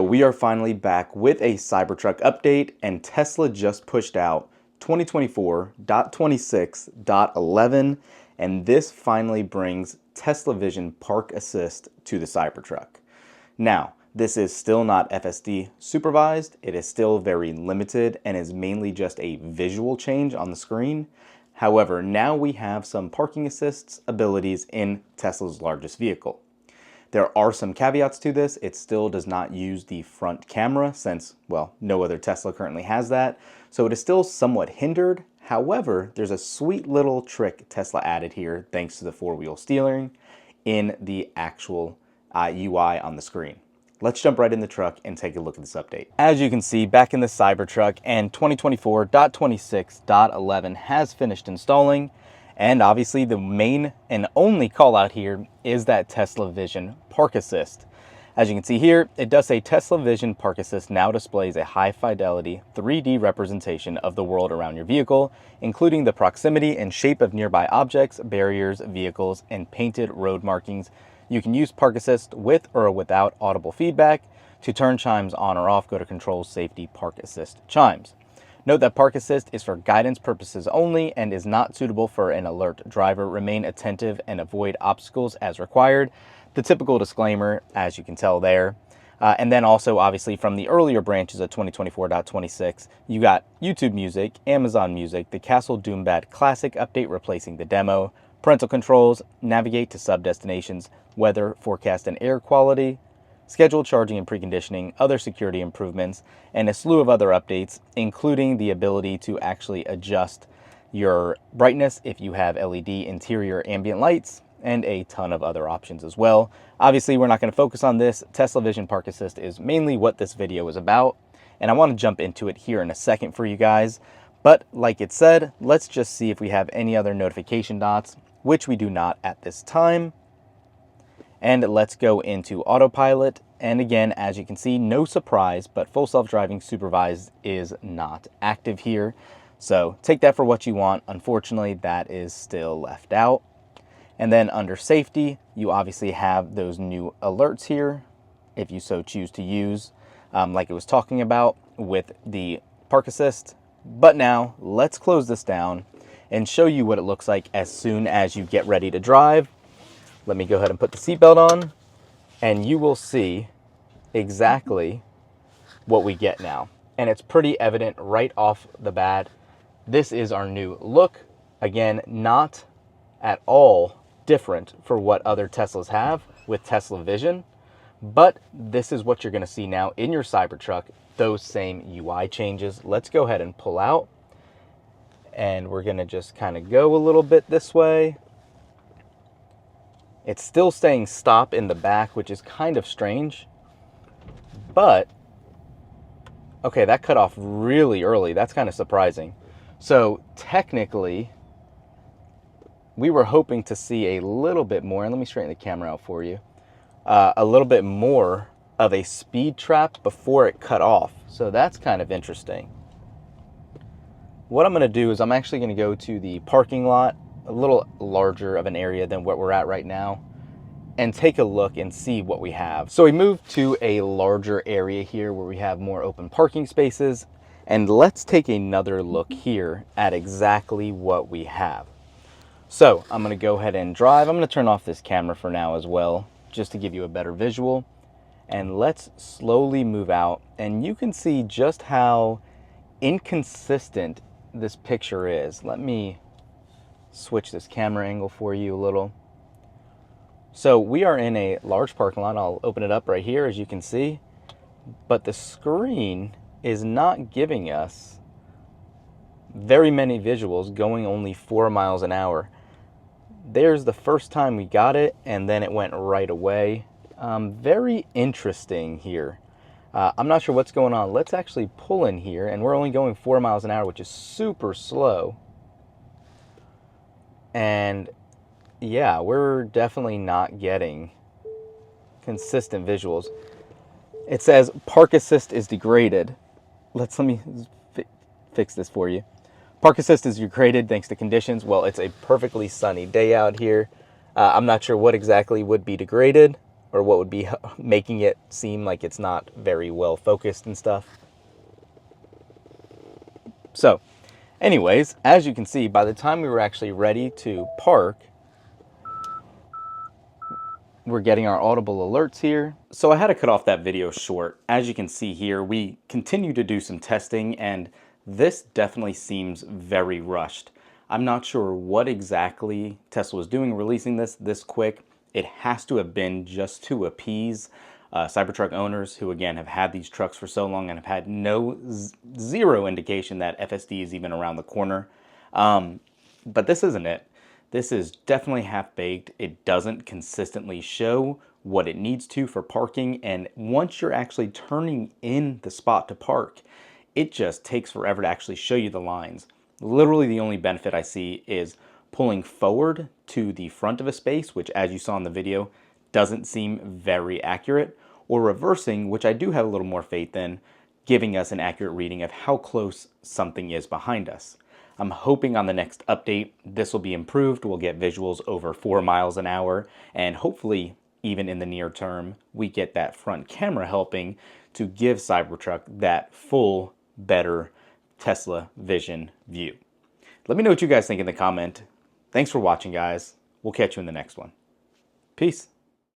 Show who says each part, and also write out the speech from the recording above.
Speaker 1: So we are finally back with a Cybertruck update, and Tesla just pushed out 2024.26.11, and this finally brings Tesla Vision Park Assist to the Cybertruck. Now, this is still not FSD supervised, it is still very limited and is mainly just a visual change on the screen. However, now we have some parking assists abilities in Tesla's largest vehicle. There are some caveats to this. It still does not use the front camera since, well, no other Tesla currently has that. So it is still somewhat hindered. However, there's a sweet little trick Tesla added here thanks to the four-wheel steering in the actual UI on the screen. Let's jump right in the truck and take a look at this update. As you can see, back in the Cybertruck, and 2024.26.11 has finished installing. And obviously the main and only call out here is that Tesla Vision Park Assist. As you can see here, it does say Tesla Vision Park Assist now displays a high fidelity 3D representation of the world around your vehicle, including the proximity and shape of nearby objects, barriers, vehicles, and painted road markings. You can use Park Assist with or without audible feedback. To turn chimes on or off, go to Control Safety Park Assist Chimes. Note that Park Assist is for guidance purposes only and is not suitable for an alert driver. Remain attentive and avoid obstacles as required. The typical disclaimer, as you can tell there. And then also, obviously, from the earlier branches of 2024.26, you got YouTube Music, Amazon Music, the Castle Doombad Classic update replacing the demo, parental controls, navigate to sub-destinations, weather, forecast, and air quality, scheduled charging and preconditioning, other security improvements, and a slew of other updates, including the ability to actually adjust your brightness if you have LED interior ambient lights, and a ton of other options as well. Obviously, we're not going to focus on this. Tesla Vision Park Assist is mainly what this video is about, and I want to jump into it here in a second for you guys. But like it said, let's just see if we have any other notification dots, which we do not at this time. And let's go into autopilot. And again, as you can see, no surprise, but full self-driving supervised is not active here. So take that for what you want. Unfortunately, that is still left out. And then under safety, you obviously have those new alerts here, if you so choose to use, like it was talking about with the Park Assist. But now let's close this down and show you what it looks like as soon as you get ready to drive. Let me go ahead and put the seatbelt on, and you will see exactly what we get now. And it's pretty evident right off the bat. This is our new look. Again, not at all different for what other Teslas have with Tesla Vision, but this is what you're going to see now in your Cybertruck, those same UI changes. Let's go ahead and pull out, and we're going to just kind of go a little bit this way. It's still saying stop in the back, which is kind of strange, but okay, that cut off really early. That's kind of surprising. So technically, we were hoping to see a little bit more, and let me straighten the camera out for you, a little bit more of a speed trap before it cut off. So that's kind of interesting. What I'm going to do is I'm actually going to go to the parking lot, a little larger of an area than what we're at right now, and take a look and see what we have. So we moved to a larger area here where we have more open parking spaces, and let's take another look here at exactly what we have. So I'm going to go ahead and drive. I'm going to turn off this camera for now as well, just to give you a better visual, and let's slowly move out, and you can see just how inconsistent this picture is. Let me switch this camera angle for you a little. So we are in a large parking lot. I'll open it up right here, as you can see, but the screen is not giving us very many visuals, going only 4 miles an hour. There's the first time we got it, and then it went right away. Very interesting here. I'm not sure what's going on. Let's actually pull in here, and we're only going 4 miles an hour, which is super slow. And yeah, we're definitely not getting consistent visuals. It says Park Assist is degraded. Let me fix this for you. Park Assist is degraded thanks to conditions. Well, it's a perfectly sunny day out here. I'm not sure what exactly would be degraded, or what would be making it seem like it's not very well focused and stuff. So anyways, as you can see, by the time we were actually ready to park, we're getting our audible alerts here. So I had to cut off that video short. As you can see here, we continue to do some testing, and this definitely seems very rushed. I'm not sure what exactly Tesla was doing releasing this quick. It has to have been just to appease Cybertruck owners who, again, have had these trucks for so long and have had zero indication that FSD is even around the corner. But this isn't it. This is definitely half-baked. It doesn't consistently show what it needs to for parking, and once you're actually turning in the spot to park, it just takes forever to actually show you the lines. Literally the only benefit I see is pulling forward to the front of a space, which, as you saw in the video, doesn't seem very accurate, or reversing, which I do have a little more faith in, giving us an accurate reading of how close something is behind us. I'm hoping on the next update this will be improved. We'll get visuals over 4 miles an hour, and hopefully even in the near term we get that front camera helping to give Cybertruck that full, better Tesla vision view. Let me know what you guys think in the comment. Thanks for watching, guys. We'll catch you in the next one. Peace.